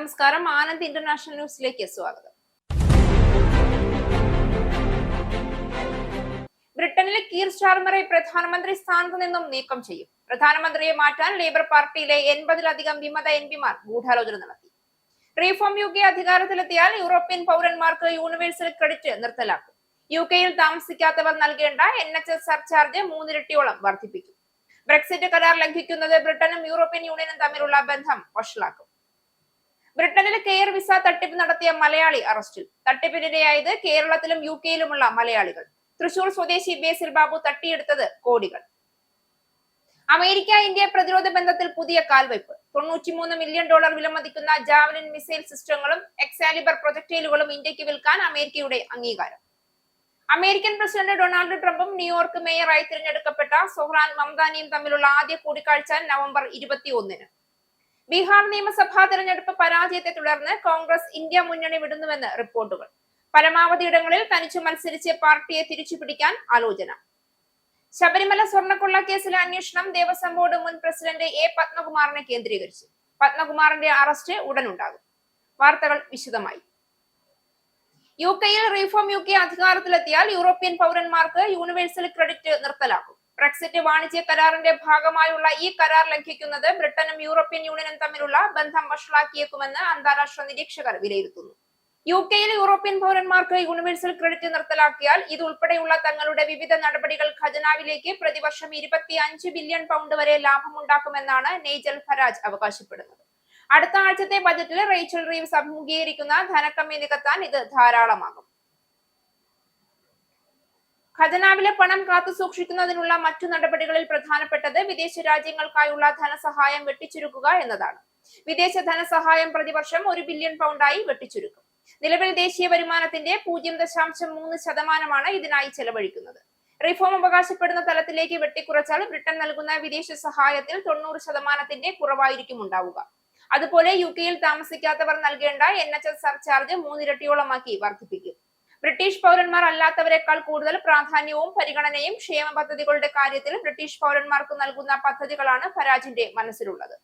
നമസ്കാരം. ആനന്ദ് ഇന്റർനാഷണൽ ന്യൂസിലേക്ക് സ്വാഗതം. ബ്രിട്ടനിലെ കീർ സ്റ്റാർമറെ പ്രധാനമന്ത്രി സ്ഥാനത്ത് നിന്നും നീക്കം ചെയ്യും. പ്രധാനമന്ത്രിയെ മാറ്റാൻ ലേബർ പാർട്ടിയിലെ 80-ലധികം വിമത എംപിമാർ ഗൂഢാലോചന നടത്തി. റീഫോം യുകെ അധികാരത്തിലെത്തിയാൽ യൂറോപ്യൻ പൗരന്മാർക്ക് യൂണിവേഴ്സൽ ക്രെഡിറ്റ് നിർത്തലാക്കും. യുകെയിൽ താമസിക്കാത്തവർ നൽകേണ്ട NHS സർചാർജ് 3 ഇരട്ടിയോളം വർദ്ധിപ്പിക്കും. ബ്രെക്സിറ്റ് കരാർ ലംഘിക്കുന്നത് ബ്രിട്ടനും യൂറോപ്യൻ യൂണിയനും തമ്മിലുള്ള ബന്ധം വഷളാക്കും. ബ്രിട്ടനിൽ കെയർ വിസ തട്ടിപ്പ് നടത്തിയ മലയാളി അറസ്റ്റിൽ. തട്ടിപ്പിനിരയായത് കേരളത്തിലും യുകെയിലുമുള്ള മലയാളികൾ. തൃശൂർ സ്വദേശി ബേസിൽ ബാബു തട്ടിയെടുത്തത് കോടികൾ. അമേരിക്ക ഇന്ത്യ പ്രതിരോധ ബന്ധത്തിൽ പുതിയ കാൽവയ്പ്. $93 മില്യൺ വിലമതിക്കുന്ന ജാവലിൻ മിസൈൽ സിസ്റ്റങ്ങളും എക്സാലിബർ പ്രൊജക്ടൈലുകളും ഇന്ത്യക്ക് വിൽക്കാൻ അമേരിക്കയുടെ അംഗീകാരം. അമേരിക്കൻ പ്രസിഡന്റ് ഡൊണാൾഡ് ട്രംപും ന്യൂയോർക്ക് മേയറായി തിരഞ്ഞെടുക്കപ്പെട്ട സൊഹ്റാൻ മംദാനിയും തമ്മിലുള്ള ആദ്യ കൂടിക്കാഴ്ച നവംബർ 21-ന്. ബീഹാർ നിയമസഭാ തെരഞ്ഞെടുപ്പ് പരാജയത്തെ തുടർന്ന് കോൺഗ്രസ് ഇന്ത്യ മുന്നണി വിടുന്നുവെന്ന് റിപ്പോർട്ടുകൾ. പരമാവധി ഇടങ്ങളിൽ തനിച്ചു മത്സരിച്ച് പാർട്ടിയെ തിരിച്ചുപിടിക്കാൻ ആലോചന. ശബരിമല സ്വർണ്ണക്കൊള്ള കേസിലെ അന്വേഷണം ദേവസ്വം ബോർഡ് മുൻ പ്രസിഡന്റ് A. പത്മകുമാറിനെ കേന്ദ്രീകരിച്ചു. പത്മകുമാറിന്റെ അറസ്റ്റ് ഉടനുണ്ടാകും. വാർത്തകൾ വിശദമായി. യുകെയിൽ റീഫോം യുകെ അധികാരത്തിലെത്തിയാൽ യൂറോപ്യൻ പൗരന്മാർക്ക് യൂണിവേഴ്സൽ ക്രെഡിറ്റ് നിർത്തലാക്കും. ബ്രെക്സിറ്റ് വാണിജ്യ കരാറിന്റെ ഭാഗമായുള്ള ഈ കരാർ ലംഘിക്കുന്നത് ബ്രിട്ടനും യൂറോപ്യൻ യൂണിയനും തമ്മിലുള്ള ബന്ധം വഷളാക്കിയേക്കുമെന്ന് അന്താരാഷ്ട്ര നിരീക്ഷകർ വിലയിരുത്തുന്നു. യുകെയിൽ യൂറോപ്യൻ പൗരന്മാർക്ക് യൂണിവേഴ്സൽ ക്രെഡിറ്റ് നിർത്തലാക്കിയാൽ ഇത് ഉൾപ്പെടെയുള്ള തങ്ങളുടെ വിവിധ നടപടികൾ ഖജനാവിലേക്ക് പ്രതിവർഷം 25 ബില്യൺ പൗണ്ട് വരെ ലാഭമുണ്ടാക്കുമെന്നാണ് നൈജൽ ഫരാജ് അവകാശപ്പെടുന്നത്. അടുത്ത ആഴ്ചത്തെ ബജറ്റിൽ റേച്ചൽ റീവ്സ് അഭിമുഖീകരിക്കുന്ന ധനക്കമ്മി നികത്താൻ ഇത് ധാരാളമാകും. ഖജനാവിലെ പണം കാത്തു സൂക്ഷിക്കുന്നതിനുള്ള മറ്റു നടപടികളിൽ പ്രധാനപ്പെട്ടത് വിദേശ രാജ്യങ്ങൾക്കായുള്ള ധനസഹായം വെട്ടിച്ചുരുക്കുക എന്നതാണ്. വിദേശ ധനസഹായം പ്രതിവർഷം 1 ബില്യൺ പൗണ്ടായി വെട്ടിച്ചുരുക്കും. നിലവിൽ ദേശീയ വരുമാനത്തിന്റെ 0.3% ഇതിനായി ചെലവഴിക്കുന്നത്. റിഫോം അവകാശപ്പെടുന്ന തലത്തിലേക്ക് വെട്ടിക്കുറച്ചാൽ ബ്രിട്ടൻ നൽകുന്ന വിദേശ സഹായത്തിൽ 90% കുറവായിരിക്കും ഉണ്ടാവുക. അതുപോലെ യുകെയിൽ താമസിക്കാത്തവർ നൽകേണ്ട NHS സർചാർജ് 3 ഇരട്ടിയോളമാക്കി വർദ്ധിപ്പിക്കും. ബ്രിട്ടീഷ് പൗരന്മാർ അല്ലാത്തവരെക്കാൾ കൂടുതൽ പ്രാധാന്യവും പരിഗണനയും ക്ഷേമ പദ്ധതികളുടെ കാര്യത്തിൽ ബ്രിട്ടീഷ് പൗരന്മാർക്ക് നൽകുന്ന പദ്ധതികളാണ് ഫരാജിന്റെ മനസ്സിലുള്ളത്.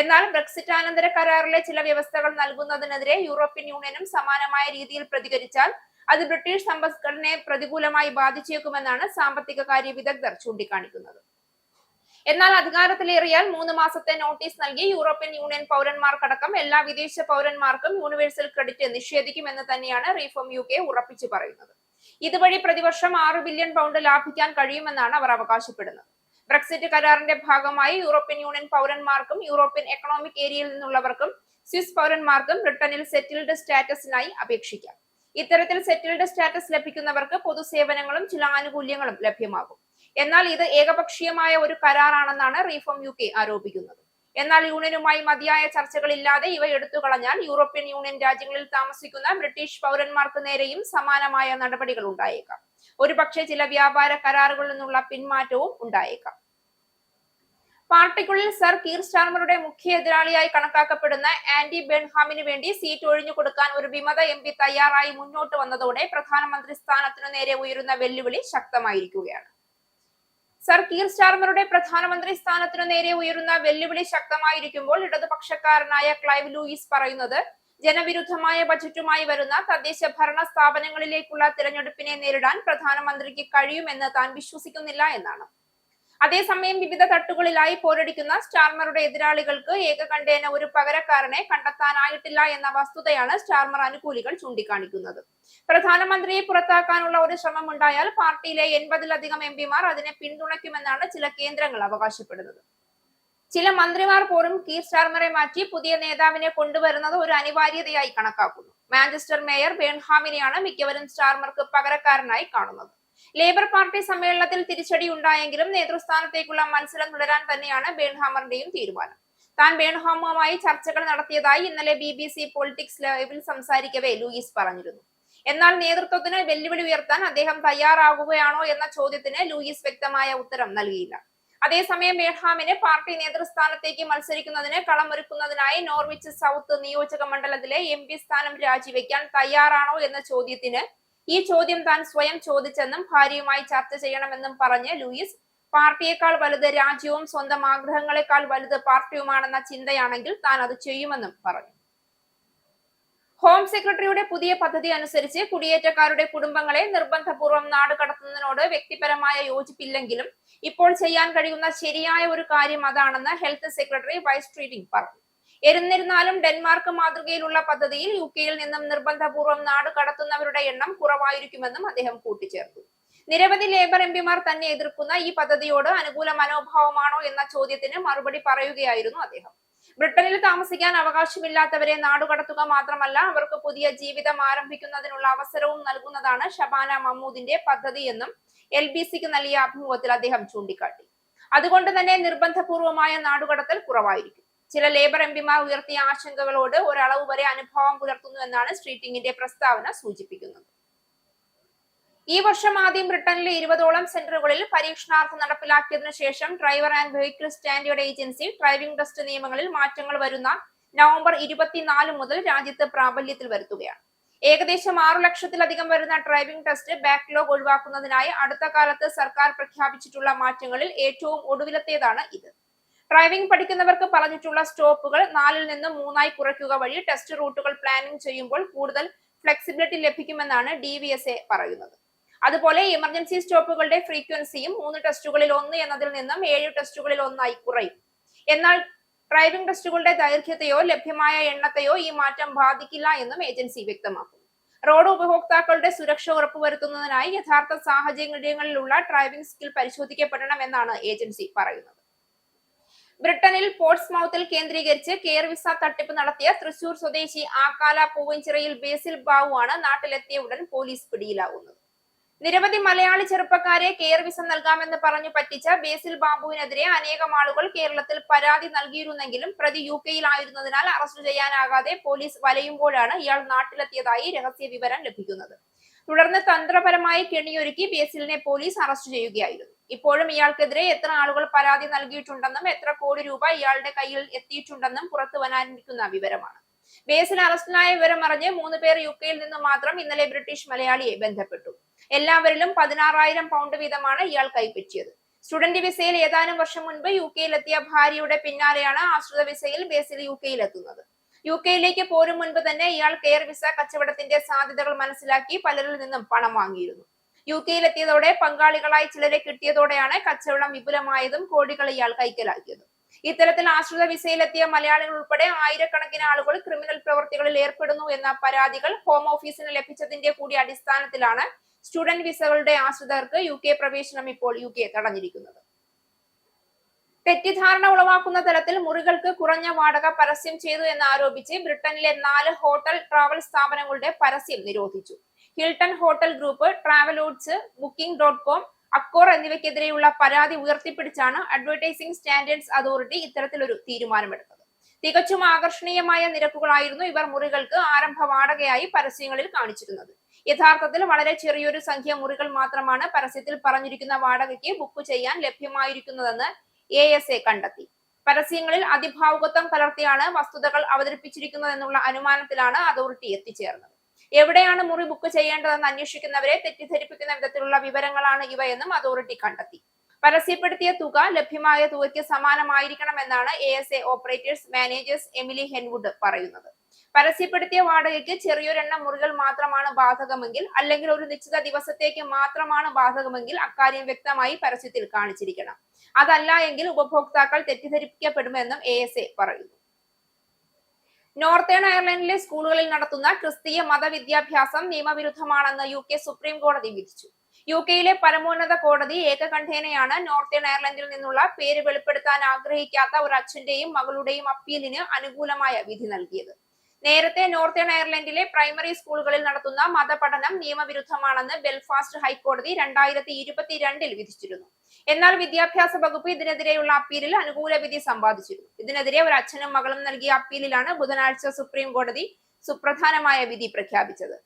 എന്നാൽ ബ്രെക്സിറ്റാനന്തര കരാറിലെ ചില വ്യവസ്ഥകൾ നൽകുന്നതിനെതിരെ യൂറോപ്യൻ യൂണിയനും സമാനമായ രീതിയിൽ പ്രതികരിച്ചാൽ അത് ബ്രിട്ടീഷ് സമ്പദ്ഘടനയെ പ്രതികൂലമായി ബാധിച്ചേക്കുമെന്നാണ് സാമ്പത്തിക കാര്യ വിദഗ്ധർ ചൂണ്ടിക്കാണിക്കുന്നത്. എന്നാൽ അധികാരത്തിലേറിയാൽ 3 മാസത്തെ നോട്ടീസ് നൽകി യൂറോപ്യൻ യൂണിയൻ പൗരന്മാർക്കടക്കം എല്ലാ വിദേശ പൗരന്മാർക്കും യൂണിവേഴ്സൽ ക്രെഡിറ്റ് നിഷേധിക്കുമെന്ന് തന്നെയാണ് റീഫോം യുകെ ഉറപ്പിച്ചു പറയുന്നത്. ഇതുവഴി പ്രതിവർഷം 6 ബില്യൺ പൗണ്ട് ലാഭിക്കാൻ കഴിയുമെന്നാണ് അവർ അവകാശപ്പെടുന്നത്. ബ്രെക്സിറ്റ് കരാറിന്റെ ഭാഗമായി യൂറോപ്യൻ യൂണിയൻ പൗരന്മാർക്കും യൂറോപ്യൻ എക്കണോമിക് ഏരിയയിൽ നിന്നുള്ളവർക്കും സ്വിസ് പൗരന്മാർക്കും ബ്രിട്ടനിൽ സെറ്റിൽഡ് സ്റ്റാറ്റസിനായി അപേക്ഷിക്കാം. ഇത്തരത്തിൽ സെറ്റിൽഡ് സ്റ്റാറ്റസ് ലഭിക്കുന്നവർക്ക് പൊതുസേവനങ്ങളും ചില ആനുകൂല്യങ്ങളും ലഭ്യമാകും. എന്നാൽ ഇത് ഏകപക്ഷീയമായ ഒരു കരാറാണെന്നാണ് റീഫോം യുകെ ആരോപിക്കുന്നത്. എന്നാൽ യൂണിയനുമായി മതിയായ ചർച്ചകളില്ലാതെ ഇവ എടുത്തുകളഞ്ഞാൽ യൂറോപ്യൻ യൂണിയൻ രാജ്യങ്ങളിൽ താമസിക്കുന്ന ബ്രിട്ടീഷ് പൗരന്മാർക്ക് നേരെയും സമാനമായ നടപടികൾ ഉണ്ടായേക്കാം. ഒരുപക്ഷെ ചില വ്യാപാര കരാറുകളിൽ നിന്നുള്ള പിന്മാറ്റവും ഉണ്ടായേക്കാം. പാർട്ടിക്കുള്ളിൽ സർ കീർ സ്റ്റാർമറുടെ മുഖ്യ എതിരാളിയായി കണക്കാക്കപ്പെടുന്ന ആൻഡി ബേൺഹാമിന് വേണ്ടി സീറ്റ് ഒഴിഞ്ഞു കൊടുക്കാൻ ഒരു വിമത MP തയ്യാറായി മുന്നോട്ട് വന്നതോടെ പ്രധാനമന്ത്രി സ്ഥാനത്തിനു നേരെ ഉയരുന്ന വെല്ലുവിളി ശക്തമായിരിക്കുകയാണ്. സർ കീർ സ്റ്റാർമറുടെ പ്രധാനമന്ത്രി സ്ഥാനത്തിനു നേരെ ഉയരുന്ന വെല്ലുവിളി ശക്തമായിരിക്കുമ്പോൾ ഇടതുപക്ഷക്കാരനായ ക്ലൈവ് ലൂയിസ് പറയുന്നത് ജനവിരുദ്ധമായ ബജറ്റുമായി വരുന്ന തദ്ദേശ ഭരണ സ്ഥാപനങ്ങളിലേക്കുള്ള തിരഞ്ഞെടുപ്പിനെ നേരിടാൻ പ്രധാനമന്ത്രിക്ക് കഴിയുമെന്ന് താൻ വിശ്വസിക്കുന്നില്ല എന്നാണ്. അതേസമയം വിവിധ തട്ടുകളിലായി പോരടിക്കുന്ന സ്റ്റാർമറുടെ എതിരാളികൾക്ക് ഏകകണ്ഠേന ഒരു പകരക്കാരനെ കണ്ടെത്താനായിട്ടില്ല എന്ന വസ്തുതയാണ് സ്റ്റാർമർ അനുകൂലികൾ ചൂണ്ടിക്കാണിക്കുന്നത്. പ്രധാനമന്ത്രിയെ പുറത്താക്കാനുള്ള ഒരു ശ്രമം ഉണ്ടായാൽ പാർട്ടിയിലെ 80-ലധികം MPമാർ അതിനെ പിന്തുണയ്ക്കുമെന്നാണ് ചില കേന്ദ്രങ്ങൾ അവകാശപ്പെടുന്നത്. ചില മന്ത്രിമാർ പോലും കീർ സ്റ്റാർമറെ മാറ്റി പുതിയ നേതാവിനെ കൊണ്ടുവരുന്നത് ഒരു അനിവാര്യതയായി കണക്കാക്കുന്നു. മാഞ്ചസ്റ്റർ മേയർ ബേൺഹാമിനെയാണ് മിക്കവരും സ്റ്റാർമർക്ക് പകരക്കാരനായി കാണുന്നത്. ലേബർ പാർട്ടി സമ്മേളനത്തിൽ തിരിച്ചടി ഉണ്ടായെങ്കിലും നേതൃസ്ഥാനത്തേക്കുള്ള മത്സരം തുടരാൻ തന്നെയാണ് ബേൺഹാമറിന്റെയും തീരുമാനം. താൻ ബേൺഹാമുമായി ചർച്ചകൾ നടത്തിയതായി ഇന്നലെ BBC പൊളിറ്റിക്സ് ലൈവിൽ സംസാരിക്കവേ ലൂയിസ് പറഞ്ഞിരുന്നു. എന്നാൽ നേതൃത്വത്തിന് വെല്ലുവിളി ഉയർത്താൻ അദ്ദേഹം തയ്യാറാകുകയാണോ എന്ന ചോദ്യത്തിന് ലൂയിസ് വ്യക്തമായ ഉത്തരം നൽകിയില്ല. അതേസമയം ബേൺഹാമിന് പാർട്ടി നേതൃസ്ഥാനത്തേക്ക് മത്സരിക്കുന്നതിന് കളമൊരുക്കുന്നതിനായി നോർവിച്ച് സൗത്ത് നിയോജക മണ്ഡലത്തിലെ MP സ്ഥാനം രാജിവെക്കാൻ തയ്യാറാണോ എന്ന ചോദ്യത്തിന് ഈ ചോദ്യം താൻ സ്വയം ചോദിച്ചെന്നും ഭാര്യയുമായി ചർച്ച ചെയ്യണമെന്നും പറഞ്ഞ് ലൂയിസ് പാർട്ടിയേക്കാൾ വലുത് രാജ്യവും സ്വന്തം ആഗ്രഹങ്ങളെക്കാൾ വലുത് പാർട്ടിയുമാണെന്ന ചിന്തയാണെങ്കിൽ താൻ അത് ചെയ്യുമെന്നും പറഞ്ഞു. ഹോം സെക്രട്ടറിയുടെ പുതിയ പദ്ധതി അനുസരിച്ച് കുടിയേറ്റക്കാരുടെ കുടുംബങ്ങളെ നിർബന്ധപൂർവ്വം നാട് കടത്തുന്നതിനോട് വ്യക്തിപരമായ യോജിപ്പില്ലെങ്കിലും ഇപ്പോൾ ചെയ്യാൻ കഴിയുന്ന ശരിയായ ഒരു കാര്യം അതാണെന്ന് ഹെൽത്ത് സെക്രട്ടറി വൈസ് ട്രീറ്റിംഗ് പറഞ്ഞു. എന്നിരുന്നാലും ഡെൻമാർക്ക് മാതൃകയിലുള്ള പദ്ധതിയിൽ യുകെയിൽ നിന്നും നിർബന്ധപൂർവ്വം നാട് കടത്തുന്നവരുടെ എണ്ണം കുറവായിരിക്കുമെന്നും അദ്ദേഹം കൂട്ടിച്ചേർത്തു. നിരവധി ലേബർ എംപിമാർ തന്നെ എതിർക്കുന്ന ഈ പദ്ധതിയോട് അനുകൂല മനോഭാവമാണോ എന്ന ചോദ്യത്തിന് മറുപടി പറയുകയായിരുന്നു അദ്ദേഹം. ബ്രിട്ടനിൽ താമസിക്കാൻ അവകാശമില്ലാത്തവരെ നാടുകടത്തുക മാത്രമല്ല, അവർക്ക് പുതിയ ജീവിതം ആരംഭിക്കുന്നതിനുള്ള അവസരവും നൽകുന്നതാണ് ഷബാന മഹ്മൂദിന്റെ പദ്ധതിയെന്നും LBCക്ക് നൽകിയ അഭിമുഖത്തിൽ അദ്ദേഹം ചൂണ്ടിക്കാട്ടി. അതുകൊണ്ട് തന്നെ നിർബന്ധപൂർവമായ നാടുകടത്തൽ കുറവായിരിക്കും. ചില ലേബർ എംപിമാർ ഉയർത്തിയ ആശങ്കകളോട് ഒരളവ് വരെ അനുഭാവം പുലർത്തുന്നു എന്നാണ് സ്ട്രീറ്റിംഗിന്റെ പ്രസ്താവന സൂചിപ്പിക്കുന്നത്. ഈ വർഷം ആദ്യം ബ്രിട്ടനിലെ 20ഓളം സെന്ററുകളിൽ പരീക്ഷണാർത്ഥം നടപ്പിലാക്കിയതിനു ശേഷം driver and vehicle standard agency driving test നിയമങ്ങളിൽ മാറ്റങ്ങൾ വരുന്ന നവംബർ 24 മുതൽ രാജ്യത്ത് പ്രാബല്യത്തിൽ വരുത്തുകയാണ്. ഏകദേശം 6 ലക്ഷത്തിലധികം വരുന്ന ഡ്രൈവിംഗ് ടെസ്റ്റ് ബാക്ക്ലോഗ് ഒഴിവാക്കുന്നതിനായി അടുത്ത കാലത്ത് സർക്കാർ പ്രഖ്യാപിച്ചിട്ടുള്ള മാറ്റങ്ങളിൽ ഏറ്റവും ഒടുവിലത്തേതാണ് ഇത്. ഡ്രൈവിംഗ് പഠിക്കുന്നവർക്ക് പറഞ്ഞിട്ടുള്ള സ്റ്റോപ്പുകൾ 4-ൽ നിന്ന് 3 കുറയ്ക്കുക വഴി ടെസ്റ്റ് റൂട്ടുകൾ പ്ലാനിംഗ് ചെയ്യുമ്പോൾ കൂടുതൽ ഫ്ലെക്സിബിലിറ്റി ലഭിക്കുമെന്നാണ് DVSA പറയുന്നത്. അതുപോലെ എമർജൻസി സ്റ്റോപ്പുകളുടെ ഫ്രീക്വൻസിയും 3 ടെസ്റ്റുകളിൽ 1 എന്നതിൽ നിന്നും 7 ടെസ്റ്റുകളിൽ 1 കുറയും. എന്നാൽ ഡ്രൈവിംഗ് ടെസ്റ്റുകളുടെ ദൈർഘ്യത്തെയോ ലഭ്യമായ എണ്ണത്തെയോ ഈ മാറ്റം ബാധിക്കില്ല എന്നും ഏജൻസി വ്യക്തമാക്കുന്നു. റോഡ് ഉപഭോക്താക്കളുടെ സുരക്ഷ ഉറപ്പുവരുത്തുന്നതിനായി യഥാർത്ഥ സാഹചര്യങ്ങളിലുള്ള ഡ്രൈവിംഗ് സ്കിൽ പരിശോധിക്കപ്പെടണമെന്നാണ് ഏജൻസി പറയുന്നത്. ബ്രിട്ടനിൽ പോർട്സ്മൌത്തിൽ കേന്ദ്രീകരിച്ച് കെയർ വിസ തട്ടിപ്പ് നടത്തിയ തൃശൂർ സ്വദേശി ആക്കാല പൂവഞ്ചിറയിൽ ബേസിൽ ബാബു ആണ് നാട്ടിലെത്തിയ ഉടൻ പോലീസ് പിടിയിലാവുന്നത്. നിരവധി മലയാളി ചെറുപ്പക്കാരെ കെയർ വിസ നൽകാമെന്ന് പറഞ്ഞു പറ്റിച്ച ബേസിൽ ബാബുവിനെതിരെ അനേകം ആളുകൾ കേരളത്തിൽ പരാതി നൽകിയിരുന്നെങ്കിലും പ്രതി യുകെയിലായിരുന്നതിനാൽ അറസ്റ്റ് ചെയ്യാനാകാതെ പോലീസ് വലയുമ്പോഴാണ് ഇയാൾ നാട്ടിലെത്തിയതായി രഹസ്യ വിവരം ലഭിക്കുന്നത്. തുടർന്ന് തന്ത്രപരമായി കെണിയൊരുക്കി ബേസിലിനെ പോലീസ് അറസ്റ്റ് ചെയ്യുകയായിരുന്നു. ഇപ്പോഴും ഇയാൾക്കെതിരെ എത്ര ആളുകൾ പരാതി നൽകിയിട്ടുണ്ടെന്നും എത്ര കോടി രൂപ ഇയാളുടെ കയ്യിൽ എത്തിയിട്ടുണ്ടെന്നും പുറത്തു വരാനിരിക്കുന്ന വിവരമാണ്. ബേസിൽ അറസ്റ്റിലായ വിവരം അറിഞ്ഞ് 3 പേർ യുകെയിൽ നിന്ന് മാത്രം ഇന്നലെ ബ്രിട്ടീഷ് മലയാളിയെ ബന്ധപ്പെട്ടു. എല്ലാവരിലും 16,000 പൗണ്ട് വീതമാണ് ഇയാൾ കൈപ്പറ്റിയത്. സ്റ്റുഡന്റ് വിസയിൽ ഏതാനും വർഷം മുൻപ് യുകെയിലെത്തിയ ഭാര്യയുടെ പിന്നാലെയാണ് ആശ്രിത വിസയിൽ ബേസിൽ യുകെയിലെത്തുന്നത്. യുകെയിലേക്ക് പോരും മുൻപ് തന്നെ ഇയാൾ കെയർ വിസ കച്ചവടത്തിന്റെ സാധ്യതകൾ മനസ്സിലാക്കി പലരിൽ നിന്നും പണം വാങ്ങിയിരുന്നു. യുകെയിലെത്തിയതോടെ പങ്കാളികളായി ചിലരെ കിട്ടിയതോടെയാണ് കച്ചവടം വിപുലമായതും കോടികൾ ഇയാൾ കൈക്കലാക്കിയതും. ഇത്തരത്തിൽ ആശ്രിത വിസയിലെത്തിയ മലയാളികൾ ഉൾപ്പെടെ ആയിരക്കണക്കിന് ആളുകൾ ക്രിമിനൽ പ്രവൃത്തികളിൽ ഏർപ്പെടുന്നു എന്ന പരാതികൾ ഹോം ഓഫീസിന് ലഭിച്ചതിന്റെ കൂടി അടിസ്ഥാനത്തിലാണ് സ്റ്റുഡന്റ് വിസകളുടെ ആശ്രിതർക്ക് യുകെ പ്രവേശനം ഇപ്പോൾ യുകെ തടഞ്ഞിരിക്കുന്നത്. തെറ്റിദ്ധാരണ ഉളവാക്കുന്ന തരത്തിൽ മുറികൾക്ക് കുറഞ്ഞ വാടക പരസ്യം ചെയ്തു എന്നാരോപിച്ച് ബ്രിട്ടനിലെ 4 ഹോട്ടൽ ട്രാവൽ സ്ഥാപനങ്ങളുടെ പരസ്യം നിരോധിച്ചു. ഹിൽട്ടൺ ഹോട്ടൽ ഗ്രൂപ്പ്, ട്രാവലോഡ്സ്, Booking.com, അക്കോർ എന്നിവയ്ക്കെതിരെയുള്ള പരാതി ഉയർത്തിപ്പിടിച്ചാണ് അഡ്വർടൈസിംഗ് സ്റ്റാൻഡേർഡ്സ് അതോറിറ്റി ഇത്തരത്തിലൊരു തീരുമാനമെടുത്തത്. തികച്ചും ആകർഷണീയമായ നിരക്കുകളായിരുന്നു ഇവർ മുറികൾക്ക് ആരംഭ വാടകയായി പരസ്യങ്ങളിൽ കാണിച്ചിരുന്നത്. യഥാർത്ഥത്തിൽ വളരെ ചെറിയൊരു സംഖ്യ മുറികൾ മാത്രമാണ് പരസ്യത്തിൽ പറഞ്ഞിരിക്കുന്ന വാടകയ്ക്ക് ബുക്ക് ചെയ്യാൻ ലഭ്യമായിരിക്കുന്നതെന്ന് ASA കണ്ടെത്തി. പരസ്യങ്ങളിൽ അതിഭാവുകത്വം കലർത്തിയാണ് വസ്തുതകൾ അവതരിപ്പിച്ചിരിക്കുന്നതെന്നുള്ള അനുമാനത്തിലാണ് അതോറിറ്റി എത്തിച്ചേർന്നത്. എവിടെയാണ് മുറി ബുക്ക് ചെയ്യേണ്ടതെന്ന് അന്വേഷിക്കുന്നവരെ തെറ്റിദ്ധരിപ്പിക്കുന്ന വിധത്തിലുള്ള വിവരങ്ങളാണ് ഇവയെന്നും അതോറിറ്റി കണ്ടെത്തി. പരസ്യപ്പെടുത്തിയ തുക ലഭ്യമായ തുകയ്ക്ക് സമാനമായിരിക്കണമെന്നാണ് ASA ഓപ്പറേറ്റേഴ്സ് മാനേജേഴ്സ് എമിലി ഹെൻവുഡ് പറയുന്നത്. പരസ്യപ്പെടുത്തിയ വാടകയ്ക്ക് ചെറിയൊരെണ്ണം മുറികൾ മാത്രമാണ് ബാധകമെങ്കിൽ, അല്ലെങ്കിൽ ഒരു നിശ്ചിത ദിവസത്തേക്ക് മാത്രമാണ് ബാധകമെങ്കിൽ അക്കാര്യം വ്യക്തമായി പരസ്യത്തിൽ കാണിച്ചിരിക്കണം. അതല്ല എങ്കിൽ ഉപഭോക്താക്കൾ തെറ്റിദ്ധരിപ്പിക്കപ്പെടുമെന്നും ASA പറയുന്നു. നോർത്തേൺ അയർലൻഡിലെ സ്കൂളുകളിൽ നടത്തുന്ന ക്രിസ്തീയ മതവിദ്യാഭ്യാസം നിയമവിരുദ്ധമാണെന്ന് UK സുപ്രീം കോടതി വിധിച്ചു. യുകെയിലെ പരമോന്നത കോടതി ഏകകണ്ഠേനയാണ് നോർത്തേൺ അയർലൻഡിൽ നിന്നുള്ള പേര് വെളിപ്പെടുത്താൻ ആഗ്രഹിക്കാത്ത ഒരു അച്ഛന്റെയും മകളുടെയും അപ്പീലിന് അനുകൂലമായ വിധി നൽകിയത്. നേരത്തെ നോർത്തേൺ അയർലൻഡിലെ പ്രൈമറി സ്കൂളുകളിൽ നടത്തുന്ന മതപഠനം നിയമവിരുദ്ധമാണെന്ന് ബെൽഫാസ്റ്റ് ഹൈക്കോടതി 2022 വിധിച്ചിരുന്നു. എന്നാൽ വിദ്യാഭ്യാസ വകുപ്പ് ഇതിനെതിരെയുള്ള അപ്പീലിൽ അനുകൂല വിധി സമ്പാദിച്ചിരുന്നു. ഇതിനെതിരെ ഒരു അച്ഛനും മകളും നൽകിയ അപ്പീലിലാണ് ബുധനാഴ്ച സുപ്രീം കോടതി സുപ്രധാനമായ വിധി പ്രഖ്യാപിച്ചത്.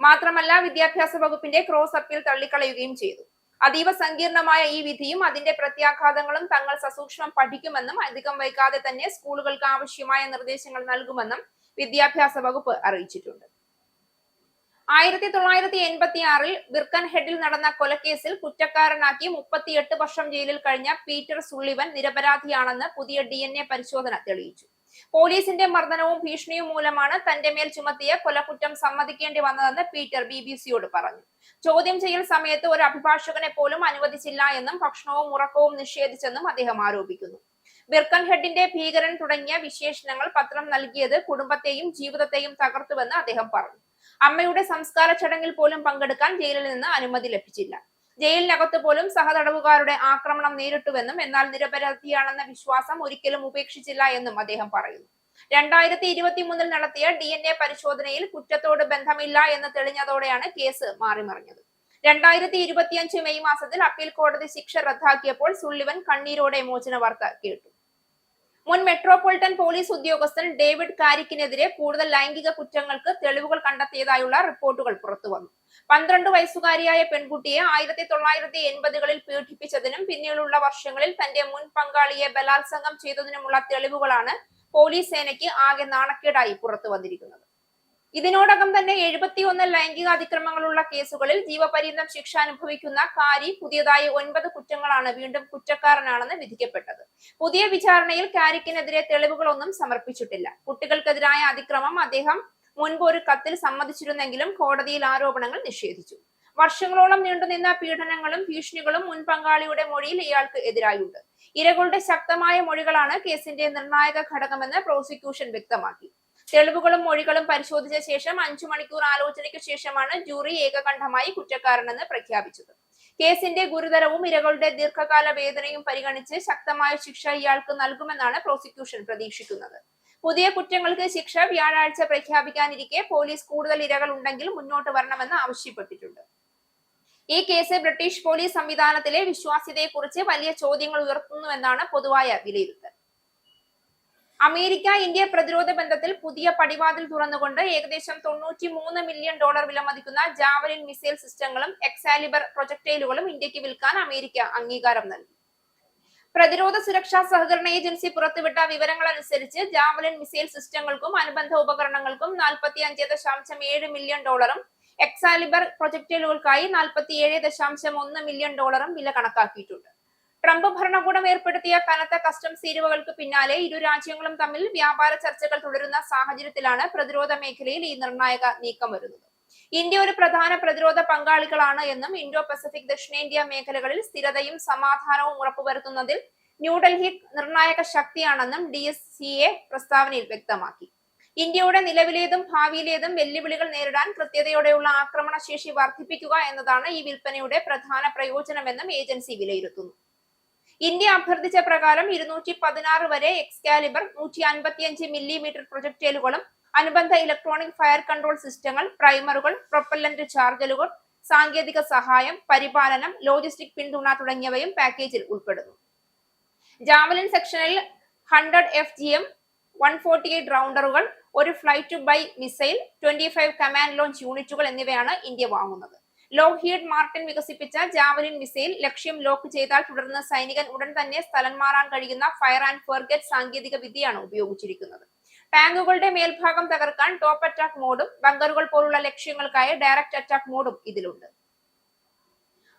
മാത്രമല്ല, വിദ്യാഭ്യാസ വകുപ്പിന്റെ ക്രോസ് അപ്പീൽ തള്ളിക്കളയുകയും ചെയ്തു. അതീവ സങ്കീർണമായ ഈ വിധിയും അതിന്റെ പ്രത്യാഘാതങ്ങളും തങ്ങൾ സസൂക്ഷ്മം പഠിക്കുമെന്നും അധികം വൈകാതെ തന്നെ സ്കൂളുകൾക്ക് ആവശ്യമായ നിർദ്ദേശങ്ങൾ നൽകുമെന്നും വിദ്യാഭ്യാസ വകുപ്പ് അറിയിച്ചിട്ടുണ്ട്. 1986 ബിർക്കൻഹെഡിൽ നടന്ന കൊലക്കേസിൽ കുറ്റക്കാരനാക്കി 38 വർഷം ജയിലിൽ കഴിഞ്ഞ പീറ്റർ സുള്ളിവൻ നിരപരാധിയാണെന്ന് പുതിയ DNA പരിശോധന തെളിയിച്ചു. പോലീസിന്റെ മർദ്ദനവും ഭീഷണിയും മൂലമാണ് തന്റെ മേൽ ചുമത്തിയ കൊലക്കുറ്റം സമ്മതിക്കേണ്ടി വന്നതെന്ന് പീറ്റർ BBC-യോട് പറഞ്ഞു. ചോദ്യം ചെയ്യൽ സമയത്ത് ഒരു അഭിഭാഷകനെ പോലും അനുവദിച്ചില്ല എന്നും ഭക്ഷണവും ഉറക്കവും നിഷേധിച്ചെന്നും അദ്ദേഹം ആരോപിക്കുന്നു. ബിർക്കൻഹെഡിന്റെ ഭീകരൻ തുടങ്ങിയ വിശേഷണങ്ങൾ പത്രം നൽകിയത് കുടുംബത്തെയും ജീവിതത്തെയും തകർത്തുവെന്ന് അദ്ദേഹം പറഞ്ഞു. അമ്മയുടെ സംസ്കാര ചടങ്ങിൽ പോലും പങ്കെടുക്കാൻ ജയിലിൽ നിന്ന് അനുമതി ലഭിച്ചില്ല. ജയിലിനകത്ത് പോലും സഹതടവുകാരുടെ ആക്രമണം നേരിട്ടുവെന്നും എന്നാൽ നിരപരാധിയാണെന്ന വിശ്വാസം ഒരിക്കലും ഉപേക്ഷിച്ചില്ല എന്നും അദ്ദേഹം പറയുന്നു. 2023 നടത്തിയ DNA പരിശോധനയിൽ കുറ്റത്തോട് ബന്ധമില്ല എന്ന് തെളിഞ്ഞതോടെയാണ് കേസ് മാറിമറിഞ്ഞത്. 2025 മെയ് മാസത്തിൽ അപ്പീൽ കോടതി ശിക്ഷ റദ്ദാക്കിയപ്പോൾ സുള്ളിവൻ കണ്ണീരോടെ മോചന വാർത്ത കേട്ടു. മുൻ മെട്രോപൊളിറ്റൻ പോലീസ് ഉദ്യോഗസ്ഥൻ ഡേവിഡ് കാരിക്കിനെതിരെ കൂടുതൽ ലൈംഗിക കുറ്റങ്ങൾക്ക് തെളിവുകൾ കണ്ടെത്തിയതായുള്ള റിപ്പോർട്ടുകൾ പുറത്തുവന്നു. 12 വയസ്സുകാരിയായ പെൺകുട്ടിയെ 1980കളിൽ പീഡിപ്പിച്ചതിനും പിന്നീടുള്ള വർഷങ്ങളിൽ തന്റെ മുൻ പങ്കാളിയെ ബലാത്സംഗം ചെയ്തതിനുമുള്ള തെളിവുകളാണ് പോലീസ് സേനയ്ക്ക് ആകെ നാണക്കേടായി പുറത്തു വന്നിരിക്കുന്നത്. ഇതിനോടകം തന്നെ 71 ലൈംഗിക അതിക്രമങ്ങളുള്ള കേസുകളിൽ ജീവപര്യന്തം ശിക്ഷ അനുഭവിക്കുന്ന കാരി പുതിയതായി 9 കുറ്റങ്ങളാണ് വീണ്ടും കുറ്റക്കാരനാണെന്ന് വിധിക്കപ്പെട്ടത്. പുതിയ വിചാരണയിൽ കാരിക്കിനെതിരെ തെളിവുകളൊന്നും സമർപ്പിച്ചിട്ടില്ല. കുട്ടികൾക്കെതിരായ അതിക്രമം അദ്ദേഹം മുൻപ് ഒരു കത്തിൽ സമ്മതിച്ചിരുന്നെങ്കിലും കോടതിയിൽ ആരോപണങ്ങൾ നിഷേധിച്ചു. വർഷങ്ങളോളം നീണ്ടുനിന്ന പീഡനങ്ങളും ഭീഷണികളും മുൻ പങ്കാളിയുടെ മൊഴിയിൽ ഇയാൾക്ക് എതിരായുണ്ട്. ഇരകളുടെ ശക്തമായ മൊഴികളാണ് കേസിന്റെ നിർണായക ഘടകമെന്ന് പ്രോസിക്യൂഷൻ വ്യക്തമാക്കി. തെളിവുകളും മൊഴികളും പരിശോധിച്ച ശേഷം 5 മണിക്കൂർ ആലോചനയ്ക്ക് ശേഷമാണ് ജൂറി ഏകകണ്ഠമായി കുറ്റക്കാരനെന്ന് പ്രഖ്യാപിച്ചത്. കേസിന്റെ ഗുരുതരവും ഇരകളുടെ ദീർഘകാല വേദനയും പരിഗണിച്ച് ശക്തമായ ശിക്ഷ ഇയാൾക്ക് നൽകുമെന്നാണ് പ്രോസിക്യൂഷൻ പ്രതീക്ഷിക്കുന്നത്. പുതിയ കുറ്റങ്ങൾക്ക് ശിക്ഷ വ്യാഴാഴ്ച പ്രഖ്യാപിക്കാനിരിക്കെ പോലീസ് കൂടുതൽ ഇരകൾ ഉണ്ടെങ്കിൽ മുന്നോട്ട് വരണമെന്ന് ആവശ്യപ്പെട്ടിട്ടുണ്ട്. ഈ കേസ് ബ്രിട്ടീഷ് പോലീസ് സംവിധാനത്തിലെ വിശ്വാസ്യതയെക്കുറിച്ച് വലിയ ചോദ്യങ്ങൾ ഉയർത്തുന്നുവെന്നാണ് പൊതുവായ വിലയിരുത്തൽ. അമേരിക്ക ഇന്ത്യ പ്രതിരോധ ബന്ധത്തിൽ പുതിയ പടിവാതിൽ തുറന്നുകൊണ്ട് ഏകദേശം $93 മില്യൺ വിലമതിക്കുന്ന ജാവലിൻ മിസൈൽ സിസ്റ്റങ്ങളും എക്സാലിബർ പ്രൊജക്ടൈലുകളും ഇന്ത്യക്ക് വിൽക്കാൻ അമേരിക്ക അംഗീകാരം നൽകി. പ്രതിരോധ സുരക്ഷാ സഹകരണ ഏജൻസി പുറത്തുവിട്ട വിവരങ്ങൾ അനുസരിച്ച് ജാവലിൻ മിസൈൽ സിസ്റ്റങ്ങൾക്കും അനുബന്ധ ഉപകരണങ്ങൾക്കും $45.7 മില്യൺ, എക്സാലിബർ പ്രൊജക്ടൈലുകൾക്കായി $47.1 മില്യൺ വില കണക്കാക്കിയിട്ടുണ്ട്. ട്രംപ് ഭരണകൂടം ഏർപ്പെടുത്തിയ കനത്ത കസ്റ്റംസ് തീരുവകൾക്ക് പിന്നാലെ ഇരു രാജ്യങ്ങളും തമ്മിൽ വ്യാപാര ചർച്ചകൾ തുടരുന്ന സാഹചര്യത്തിലാണ് പ്രതിരോധ മേഖലയിൽ ഈ നിർണായക നീക്കം വരുന്നത്. ഇന്ത്യ ഒരു പ്രധാന പ്രതിരോധ പങ്കാളികളാണ് എന്നും ഇൻഡോ പസഫിക് ദക്ഷിണേന്ത്യ മേഖലകളിൽ സ്ഥിരതയും സമാധാനവും ഉറപ്പുവരുത്തുന്നതിൽ ന്യൂഡൽഹി നിർണായക ശക്തിയാണെന്നും DSCA പ്രസ്താവനയിൽ വ്യക്തമാക്കി. ഇന്ത്യയുടെ നിലവിലേതും ഭാവിയിലേതും വെല്ലുവിളികൾ നേരിടാൻ കൃത്യതയോടെയുള്ള ആക്രമണശേഷി വർദ്ധിപ്പിക്കുക എന്നതാണ് ഈ വിൽപ്പനയുടെ പ്രധാന പ്രയോജനമെന്നും ഏജൻസി വിലയിരുത്തുന്നു. ഇന്ത്യ അഭ്യർത്ഥിച്ച പ്രകാരം 216 വരെ എക്സ്കാലിബർ 155 മില്ലിമീറ്റർ പ്രൊജക്ടൈലുകളും അനുബന്ധ ഇലക്ട്രോണിക് ഫയർ കൺട്രോൾ സിസ്റ്റങ്ങൾ, പ്രൈമറുകൾ, പ്രൊപ്പല്ലന്റ് ചാർജറുകൾ, സാങ്കേതിക സഹായം, പരിപാലനം, ലോജിസ്റ്റിക് പിന്തുണ തുടങ്ങിയവയും പാക്കേജിൽ ഉൾപ്പെടുന്നു. ജാവലിൻ സെക്ഷനിൽ 100 FGM 148 റൗണ്ടറുകൾ, ഒരു flight by missile, 25 command launch യൂണിറ്റുകൾ എന്നിവയാണ് ഇന്ത്യ വാങ്ങുന്നത്. ലോക്ഹീഡ് മാർട്ടിൻ വികസിപ്പിച്ച ജാവലിൻ മിസൈൽ ലക്ഷ്യം ലോക്ക് ചെയ്താൽ തുടർന്ന് സൈനികൻ ഉടൻ തന്നെ സ്ഥലം മാറാൻ കഴിയുന്ന ഫയർ ആൻഡ് ഫോർഗെറ്റ് സാങ്കേതിക വിദ്യയാണ് ഉപയോഗിച്ചിരിക്കുന്നത്. ടാങ്കുകളുടെ മേൽഭാഗം തകർക്കാൻ ടോപ്പ് അറ്റാക്ക് മോഡും ബങ്കറുകൾ പോലുള്ള ലക്ഷ്യങ്ങൾക്കായി ഡയറക്റ്റ് അറ്റാക്ക് മോഡും ഇതിലുണ്ട്.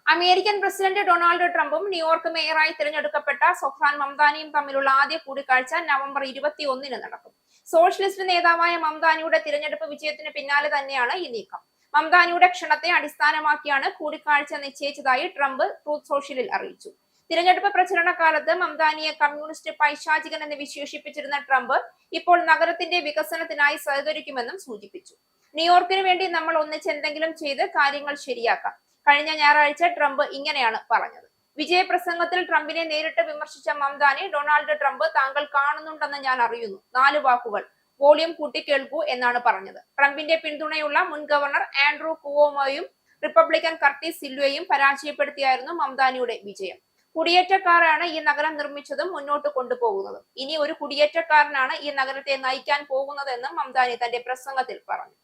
അമേരിക്കൻ പ്രസിഡന്റ് ഡൊണാൾഡ് ട്രംപും ന്യൂയോർക്ക് മേയറായി തിരഞ്ഞെടുക്കപ്പെട്ട സൊഹ്റാൻ മംദാനിയും തമ്മിലുള്ള ആദ്യ കൂടിക്കാഴ്ച നവംബർ 21 നടക്കും. സോഷ്യലിസ്റ്റ് നേതാവായ മംദാനിയുടെ തിരഞ്ഞെടുപ്പ് വിജയത്തിന് പിന്നാലെ തന്നെയാണ് ഈ നീക്കം. മംദാനിയുടെ ക്ഷണത്തെ അടിസ്ഥാനമാക്കിയാണ് കൂടിക്കാഴ്ച നിശ്ചയിച്ചതായി ട്രംപ് ട്രൂത്ത് സോഷ്യലിൽ അറിയിച്ചു. തിരഞ്ഞെടുപ്പ് പ്രചരണ കാലത്ത് മംദാനിയെ കമ്മ്യൂണിസ്റ്റ് പൈശാചികൻ എന്ന് വിശേഷിപ്പിച്ചിരുന്ന ട്രംപ് ഇപ്പോൾ നഗരത്തിന്റെ വികസനത്തിനായി സഹകരിക്കുമെന്നും സൂചിപ്പിച്ചു. ന്യൂയോർക്കിന് വേണ്ടി നമ്മൾ ഒന്നിച്ച് എന്തെങ്കിലും ചെയ്ത് കാര്യങ്ങൾ ശരിയാക്കാം. കഴിഞ്ഞ ഞായറാഴ്ച ട്രംപ് ഇങ്ങനെയാണ് പറഞ്ഞത്. വിജയപ്രസംഗത്തിൽ ട്രംപിനെ നേരിട്ട് വിമർശിച്ച മംദാനി, ഡൊണാൾഡ് ട്രംപ് താങ്കൾ കാണുന്നുണ്ടെന്ന് ഞാൻ അറിയുന്നു, 4 വാക്കുകൾ, വോളിയം കൂട്ടി കേൾക്കൂ എന്നാണ് പറഞ്ഞത്. ട്രംപിന്റെ പിന്തുണയുള്ള മുൻ ഗവർണർ ആൻഡ്രൂ കുവോമോയും റിപ്പബ്ലിക്കൻ കർട്ടിസ് സിൽവയെയും പരാജയപ്പെടുത്തിയായിരുന്നു മംദാനിയുടെ വിജയം. കുടിയേറ്റക്കാരാണ് ഈ നഗരം നിർമ്മിച്ചതും മുന്നോട്ട് കൊണ്ടുപോകുന്നതും. ഇനി ഒരു കുടിയേറ്റക്കാരനാണ് ഈ നഗരത്തെ നയിക്കാൻ പോകുന്നതെന്നും മംദാനി തന്റെ പ്രസംഗത്തിൽ പറഞ്ഞു.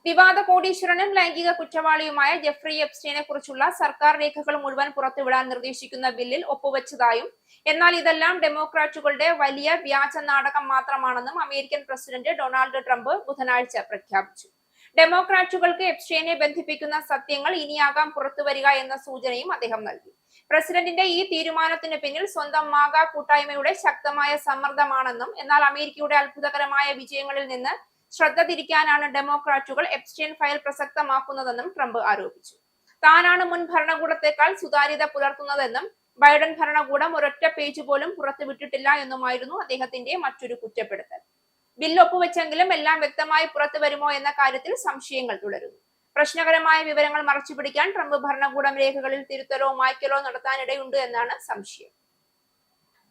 വിവാദ കോടീശ്വരനും ലൈംഗിക കുറ്റവാളിയുമായ ജെഫ്രി എപ്സ്റ്റീനെ കുറിച്ചുള്ള സർക്കാർ രേഖകൾ മുഴുവൻ പുറത്തുവിടാൻ നിർദ്ദേശിക്കുന്ന ബില്ലിൽ ഒപ്പുവെച്ചതായും എന്നാൽ ഇതെല്ലാം ഡെമോക്രാറ്റുകളുടെ വലിയ വ്യാജ നാടകം മാത്രമാണെന്നും അമേരിക്കൻ പ്രസിഡന്റ് ഡൊണാൾഡ് ട്രംപ് ബുധനാഴ്ച പ്രഖ്യാപിച്ചു. ഡെമോക്രാറ്റുകൾക്ക് എപ്സ്റ്റീനെ ബന്ധിപ്പിക്കുന്ന സത്യങ്ങൾ ഇനിയാകാം പുറത്തുവരിക എന്ന സൂചനയും അദ്ദേഹം നൽകി. പ്രസിഡന്റിന്റെ ഈ തീരുമാനത്തിന് പിന്നിൽ സ്വന്തം മാഗ കൂട്ടായ്മയുടെ ശക്തമായ സമ്മർദ്ദമാണെന്നും എന്നാൽ അമേരിക്കയുടെ അത്ഭുതകരമായ വിജയങ്ങളിൽ നിന്ന് ശ്രദ്ധ തിരിക്കാനാണ് ഡെമോക്രാറ്റുകൾ എപ്സ്റ്റൈൻ ഫയൽ പ്രസക്തമാക്കുന്നതെന്നും ട്രംപ് ആരോപിച്ചു. താനാണ് മുൻ ഭരണകൂടത്തെക്കാൾ സുതാര്യത പുലർത്തുന്നതെന്നും ബൈഡൻ ഭരണകൂടം ഒരൊറ്റ പേജ് പോലും പുറത്തുവിട്ടിട്ടില്ല എന്നുമായിരുന്നു അദ്ദേഹത്തിന്റെ മറ്റൊരു കുറ്റപ്പെടുത്തൽ. ബിൽ ഒപ്പുവെച്ചെങ്കിലും എല്ലാം വ്യക്തമായി പുറത്തു വരുമോ എന്ന കാര്യത്തിൽ സംശയങ്ങൾ തുടരുന്നു. പ്രശ്നകരമായ വിവരങ്ങൾ മറച്ചുപിടിക്കാൻ ട്രംപ് ഭരണകൂടം രേഖകളിൽ തിരുത്തലോ മായ്ക്കലോ നടത്താനിടയുണ്ട് എന്നാണ് സംശയം.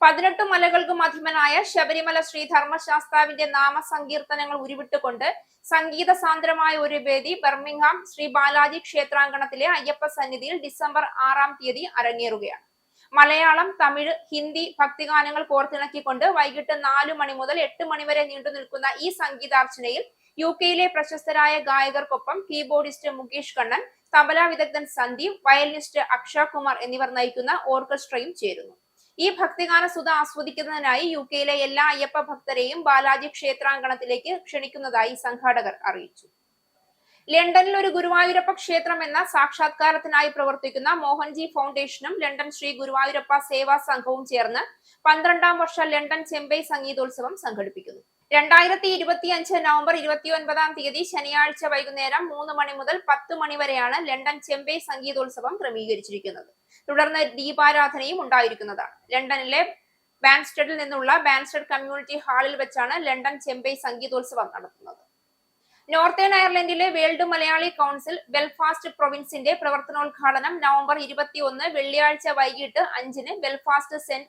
18 മലകൾക്കും അധിപനായ ശബരിമല ശ്രീ ധർമ്മശാസ്താവിന്റെ നാമസങ്കീർത്തനങ്ങൾ ഉരുവിട്ടുകൊണ്ട് സംഗീത സാന്ദ്രമായ ഒരു വേദി ബർമിംഗ്ഹാം ശ്രീ ബാലാജി ക്ഷേത്രാങ്കണത്തിലെ അയ്യപ്പ സന്നിധിയിൽ ഡിസംബർ 6-ാം തീയതി അരങ്ങേറുകയാണ്. മലയാളം, തമിഴ്, ഹിന്ദി ഭക്തിഗാനങ്ങൾ കോർത്തിണക്കിക്കൊണ്ട് വൈകിട്ട് 4 മണി മുതൽ 8 മണി വരെ നീണ്ടു നിൽക്കുന്ന ഈ സംഗീതാർച്ചനയിൽ UK പ്രശസ്തരായ ഗായകർക്കൊപ്പം കീബോർഡിസ്റ്റ് മുകേഷ് കണ്ണൻ, തബല വിദഗ്ധൻ സന്ദീപ്, വയലിനിസ്റ്റ് അക്ഷ കുമാർ എന്നിവർ നയിക്കുന്ന ഓർക്കസ്ട്രയും ചേരുന്നു. ഈ ഭക്തിഗാന സുധ ആസ്വദിക്കുന്നതിനായി UK എല്ലാ അയ്യപ്പ ഭക്തരെയും ബാലാജി ക്ഷേത്രാങ്കണത്തിലേക്ക് ക്ഷണിക്കുന്നതായി സംഘാടകർ അറിയിച്ചു. ലണ്ടനിൽ ഒരു ഗുരുവായൂരപ്പ ക്ഷേത്രം എന്ന സാക്ഷാത്കാരത്തിനായി പ്രവർത്തിക്കുന്ന മോഹൻജി ഫൗണ്ടേഷനും ലണ്ടൻ ശ്രീ ഗുരുവായൂരപ്പ സേവാ സംഘവും ചേർന്ന് 12-ാം വർഷ ലണ്ടൻ ചെമ്പൈ സംഗീതോത്സവം സംഘടിപ്പിക്കുന്നു. 2025 നവംബർ 29-ാം തീയതി ശനിയാഴ്ച വൈകുന്നേരം 3 മണി മുതൽ 10 മണി വരെയാണ് ലണ്ടൻ ചെമ്പൈ സംഗീതോത്സവം ക്രമീകരിച്ചിരിക്കുന്നത്. തുടർന്ന് ദീപാരാധനയും ഉണ്ടായിരിക്കുന്നതാണ്. ലണ്ടനിലെ ബാൻസ്റ്റഡിൽ നിന്നുള്ള ബാൻസ്റ്റഡ് കമ്മ്യൂണിറ്റി ഹാളിൽ വെച്ചാണ് ലണ്ടൻ ചെമ്പൈ സംഗീതോത്സവം നടത്തുന്നത്. നോർത്തേൺ അയർലൻഡിലെ വേൾഡ് മലയാളി കൗൺസിൽ ബെൽഫാസ്റ്റ് പ്രൊവിൻസിന്റെ പ്രവർത്തനോദ്ഘാടനം നവംബർ 21 വെള്ളിയാഴ്ച വൈകിട്ട് 5-ന് ബെൽഫാസ്റ്റ് സെന്റ്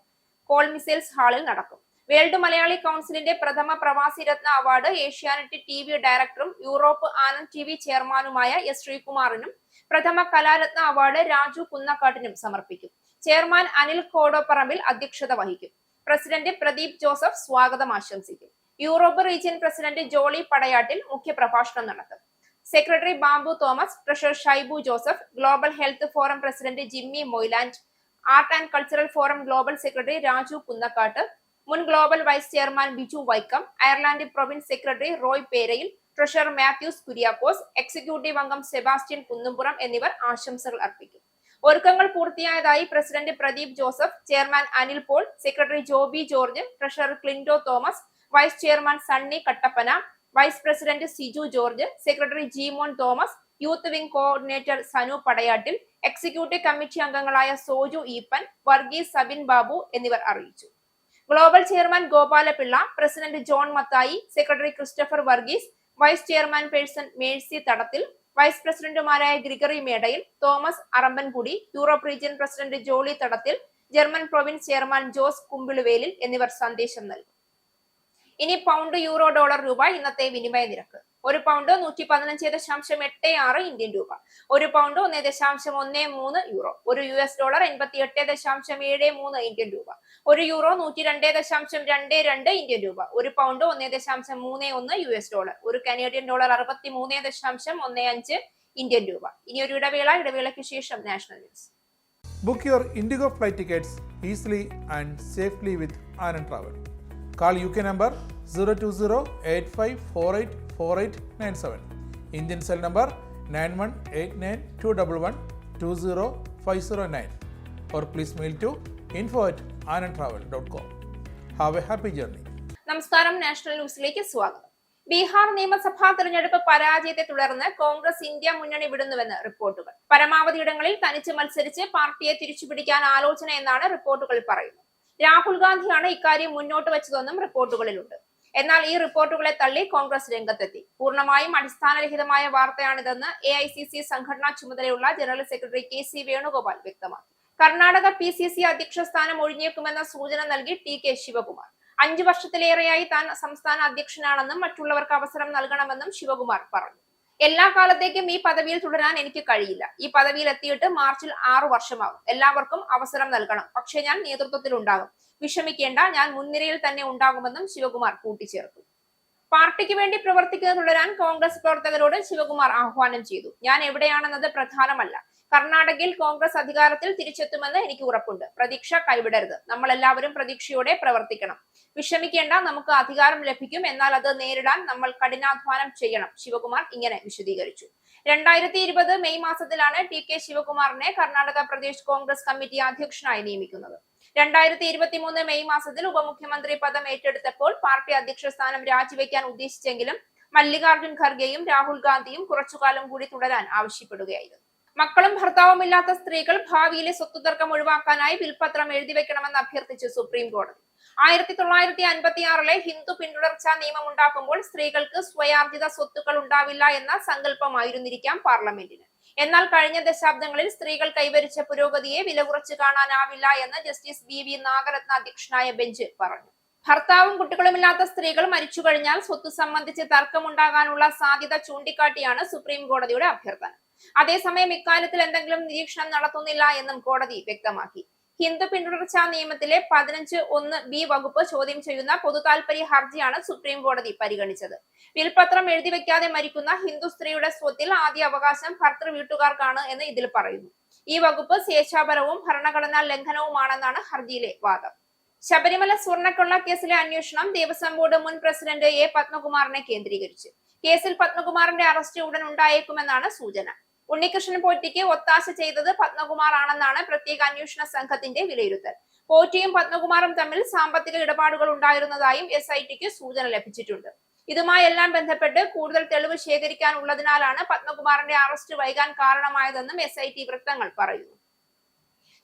കോൾമിസേൽസ് ഹാളിൽ നടക്കും. വേൾഡ് മലയാളി കൗൺസിലിന്റെ പ്രഥമ പ്രവാസി രത്ന അവാർഡ് ഏഷ്യാനെറ്റ് TV ഡയറക്ടറും യൂറോപ്പ് ആനന്ദ് TV ചെയർമാനുമായ S ശ്രീകുമാറിനും പ്രഥമ കലാരത്ന അവാർഡ് രാജു കുന്നക്കാട്ടിനും സമർപ്പിക്കും. ചെയർമാൻ അനിൽ കോടോപ്പറമ്പിൽ അധ്യക്ഷത വഹിക്കും. പ്രസിഡന്റ് പ്രദീപ് ജോസഫ് സ്വാഗതം ആശംസിക്കും. Europe region president Jolly Padayattil മുഖ്യപ്രഭാഷണം നടത്തും. Secretary Bambu Thomas, treasurer Shaibu Joseph, global health forum president Jimmy Moyland, art and cultural forum global secretary Raju Kunnakkattu, മുൻ global vice chairman Biju Vaikom, Ireland province secretary Roy Perayil, treasurer Mathews Kuriakose, executive അംഗം Sebastian Kunnumpuram എന്നിവർ ആശംസകൾ അർപ്പിക്കും. ഒരുക്കങ്ങൾ പൂർത്തിയായതായി president Pradeep Joseph, chairman Anil Paul, secretary Joby George, treasurer Clindo Thomas, vice chairman Sunny Kattappana, vice president Siju George, secretary Jimon Thomas, youth wing coordinator Sanu Padayattil, executive committee അംഗങ്ങളായ സോജു ഈപ്പൻ, വർഗീസ് സബിൻ ബാബു എന്നിവർ അറിയിച്ചു. Global chairman Gopalapillai, president John Mathai, secretary Christopher Varghese, vice chairman person Mercy Thadathil, vice പ്രസിഡന്റുമാരായ Gregory Medayil, Thomas Arambankudi, Europe region president Jolly Thadathil, German province chairman Jose Kumpiluvelil എന്നിവർ സന്ദേശം നൽകും. ഇനി pound, euro, dollar, രൂപ ഇന്നത്തെ വിനിമയ നിരക്ക്. ഒരു പൗണ്ട് 115.86 ഇന്ത്യൻ രൂപ, ഒരു പൗണ്ട് 1.13 യൂറോ, ഒരു US ഡോളർ 88.73 ഇന്ത്യൻ രൂപ, ഒരു യൂറോ 102.22 ഇന്ത്യൻ രൂപ, ഒരു പൗണ്ട് 1.31 US ഡോളർ, ഒരു കനേഡിയൻ ഡോളർ 63.15 ഇന്ത്യൻ രൂപ. ഇനി ഒരു ഇടവേളയ്ക്ക് ശേഷം national news. Book your Indigo flight tickets easily and safely with Anand Travel. Call UK number 020-8548-4897. Indian cell number 918921120509. Or please mail to info@anandtravel.com. Have a happy journey. നമസ്കാരം, national ന്യൂസിലേക്ക് സ്വാഗതം. ബീഹാർ നിയമസഭാ തെരഞ്ഞെടുപ്പ് പരാജയത്തെ തുടർന്ന് കോൺഗ്രസ് ഇന്ത്യ മുന്നണി വിടുന്നുവെന്ന് റിപ്പോർട്ടുകൾ. പരമാവധി ഇടങ്ങളിൽ തനിച്ച് മത്സരിച്ച് പാർട്ടിയെ തിരിച്ചുപിടിക്കാൻ ആലോചന എന്നാണ് റിപ്പോർട്ടുകൾ പറയുന്നത്. രാഹുൽ ഗാന്ധിയാണ് ഇക്കാര്യം മുന്നോട്ട് വെച്ചതെന്നും റിപ്പോർട്ടുകളിലുണ്ട്. എന്നാൽ ഈ റിപ്പോർട്ടുകളെ തള്ളി കോൺഗ്രസ് രംഗത്തെത്തി. പൂർണ്ണമായും അടിസ്ഥാനരഹിതമായ വാർത്തയാണിതെന്ന് AICC സംഘടനാ ചുമതലയുള്ള ജനറൽ സെക്രട്ടറി KC വേണുഗോപാൽ വ്യക്തമാക്കി. കർണാടക PCC അധ്യക്ഷ സ്ഥാനം ഒഴിഞ്ഞേക്കുമെന്ന സൂചന നൽകി TK ശിവകുമാർ. 5 വർഷത്തിലേറെയായി താൻ സംസ്ഥാന അധ്യക്ഷനാണെന്നും മറ്റുള്ളവർക്ക് അവസരം നൽകണമെന്നും ശിവകുമാർ പറഞ്ഞു. എല്ലാ കാലത്തേക്കും ഈ പദവിയിൽ തുടരാൻ എനിക്ക് കഴിയില്ല. ഈ പദവിയിൽ എത്തിയിട്ട് മാർച്ചിൽ 6 വർഷമാകും. എല്ലാവർക്കും അവസരം നൽകണം. പക്ഷേ ഞാൻ നേതൃത്വത്തിൽ ഉണ്ടാകും. വിഷമിക്കേണ്ട, ഞാൻ മുൻനിരയിൽ തന്നെ ഉണ്ടാകുമെന്നും ശിവകുമാർ കൂട്ടിച്ചേർത്തു. പാർട്ടിക്ക് വേണ്ടി പ്രവർത്തിക്കുന്നത് തുടരാൻ കോൺഗ്രസ് പ്രവർത്തകരോട് ശിവകുമാർ ആഹ്വാനം ചെയ്തു. ഞാൻ എവിടെയാണെന്നത് പ്രധാനമല്ല. കർണാടകയിൽ കോൺഗ്രസ് അധികാരത്തിൽ തിരിച്ചെത്തുമെന്ന് എനിക്ക് ഉറപ്പുണ്ട്. പ്രതീക്ഷ കൈവിടരുത്. നമ്മൾ എല്ലാവരും പ്രതീക്ഷയോടെ പ്രവർത്തിക്കണം. വിഷമിക്കേണ്ട, നമുക്ക് അധികാരം ലഭിക്കും. എന്നാൽ അത് നേരിടാൻ നമ്മൾ കഠിനാധ്വാനം ചെയ്യണം. ശിവകുമാർ ഇങ്ങനെ വിശദീകരിച്ചു. 2020 മെയ് മാസത്തിലാണ് ടി.കെ. ശിവകുമാറിനെ കർണാടക പ്രദേശ് കോൺഗ്രസ് കമ്മിറ്റി അധ്യക്ഷനായി നിയമിക്കുന്നത്. 2023 മെയ് മാസത്തിൽ ഉപമുഖ്യമന്ത്രി പദം ഏറ്റെടുത്തപ്പോൾ പാർട്ടി അധ്യക്ഷ സ്ഥാനം രാജിവെക്കാൻ ഉദ്ദേശിച്ചെങ്കിലും മല്ലികാർജുൻ ഖർഗെയും രാഹുൽ ഗാന്ധിയും കുറച്ചുകാലം കൂടി തുടരാൻ ആവശ്യപ്പെടുകയായിരുന്നു. മക്കളും ഭർത്താവുമില്ലാത്ത സ്ത്രീകൾ ഭാവിയിലെ സ്വത്തുതർക്കം ഒഴിവാക്കാനായി വിൽപത്രം എഴുതിവെക്കണമെന്ന് അഭ്യർത്ഥിച്ച് സുപ്രീം കോടതി. 1956 ഹിന്ദു പിന്തുടർച്ചാ നിയമം ഉണ്ടാക്കുമ്പോൾ സ്ത്രീകൾക്ക് സ്വയാർജിത സ്വത്തുക്കൾ ഉണ്ടാവില്ല എന്ന സങ്കല്പമായിരുന്നിരിക്കാം പാർലമെന്റിന്. എന്നാൽ കഴിഞ്ഞ ദശാബ്ദങ്ങളിൽ സ്ത്രീകൾ കൈവരിച്ച പുരോഗതിയെ വിലകുറച്ച് കാണാനാവില്ല എന്ന് ജസ്റ്റിസ് ബി നാഗരത്ന അധ്യക്ഷനായ ബെഞ്ച് പറഞ്ഞു. ഭർത്താവും കുട്ടികളുമില്ലാത്ത സ്ത്രീകൾ മരിച്ചു കഴിഞ്ഞാൽ സ്വത്ത് സംബന്ധിച്ച് തർക്കമുണ്ടാകാനുള്ള സാധ്യത ചൂണ്ടിക്കാട്ടിയാണ് സുപ്രീം കോടതിയുടെ അഭ്യർത്ഥന. അതേസമയം ഇക്കാര്യത്തിൽ എന്തെങ്കിലും നിരീക്ഷണം നടത്തുന്നില്ല എന്നും കോടതി വ്യക്തമാക്കി. ഹിന്ദു പിന്തുടർച്ചാ നിയമത്തിലെ 15(1)(b) വകുപ്പ് ചോദ്യം ചെയ്യുന്ന പൊതുതാൽപര്യ ഹർജിയാണ് സുപ്രീം കോടതി പരിഗണിച്ചത്. വിൽപത്രം എഴുതിവെക്കാതെ മരിക്കുന്ന ഹിന്ദു സ്ത്രീയുടെ സ്വത്തിൽ ആദ്യ അവകാശം ഭർത്തൃ വീട്ടുകാർക്കാണ് എന്ന് ഇതിൽ പറയുന്നു. ഈ വകുപ്പ് സ്വേച്ഛാപരവും ഭരണഘടനാ ലംഘനവുമാണെന്നാണ് ഹർജിയിലെ വാദം. ശബരിമല സ്വർണ്ണക്കൊള്ള കേസിലെ അന്വേഷണം ദേവസ്വം ബോർഡ് മുൻ പ്രസിഡന്റ് എ പത്മകുമാറിനെ കേന്ദ്രീകരിച്ച്. കേസിൽ പത്മകുമാറിന്റെ അറസ്റ്റ് ഉടൻ ഉണ്ടായേക്കുമെന്നാണ് സൂചന. ഉണ്ണികൃഷ്ണൻ പോറ്റിക്ക് ഒത്താശ ചെയ്തത് പത്മകുമാർ ആണെന്നാണ് പ്രത്യേക അന്വേഷണ സംഘത്തിന്റെ വിലയിരുത്തൽ. പോറ്റിയും പത്മകുമാറും തമ്മിൽ സാമ്പത്തിക ഇടപാടുകൾ ഉണ്ടായിരുന്നതായും SITക്ക് സൂചന ലഭിച്ചിട്ടുണ്ട്. ഇതുമായെല്ലാം ബന്ധപ്പെട്ട് കൂടുതൽ തെളിവ് ശേഖരിക്കാനുള്ളതിനാലാണ് പത്മകുമാറിന്റെ അറസ്റ്റ് വൈകാൻ കാരണമായതെന്നും SIT വൃത്തങ്ങൾ പറയുന്നു.